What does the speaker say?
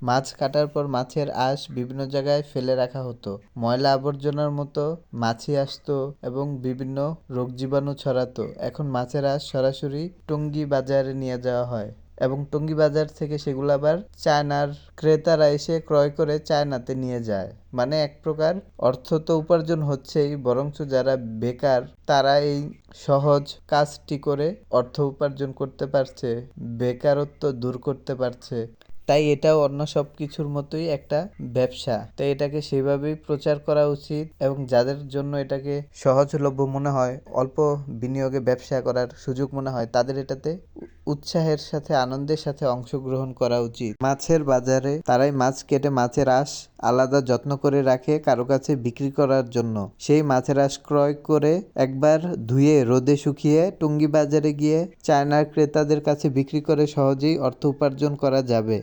মাছ কাটার পর মাছের আঁশ বিভিন্ন জায়গায় ফেলে রাখা হতো। ময়লা আবর্জনার মতো মাছি আসতো এবং বিভিন্ন রোগ জীবাণু ছড়াতো। এখন মাছের আঁশ সরাসরি টঙ্গী বাজারে নিয়ে যাওয়া হয় এবং টঙ্গী বাজার থেকে সেগুলো আবার চায়নার ক্রেতারা এসে ক্রয় করে চায়নাতে নিয়ে যায়। মানে এক প্রকার অর্থ তো উপার্জন হচ্ছেই, বরঞ্চ যারা বেকার তারা এই সহজ কাজটি করে অর্থ উপার্জন করতে পারছে, বেকারত্ব দূর করতে পারছে। তাই এটাও অন্য সব কিছুর মতোই একটা ব্যবসা। তাই এটাকে সেভাবেই প্রচার করা উচিত এবং যাদের জন্য এটাকে সহজলভ্য মনে হয়, অল্প বিনিয়োগে ব্যবসা করার সুযোগ মনে হয়, তাদের এটাতে উৎসাহের সাথে আনন্দের সাথে অংশগ্রহণ করা উচিত। মাছের বাজারে তারাই মাছ কেটে মাছের আঁশ আলাদা যত্ন করে রাখে কারো কাছে বিক্রি করার জন্য। সেই মাছের আঁশ ক্রয় করে একবার ধুয়ে রোদে শুকিয়ে টঙ্গী বাজারে গিয়ে চায়নার ক্রেতাদের কাছে বিক্রি করে সহজেই অর্থ উপার্জন করা যাবে।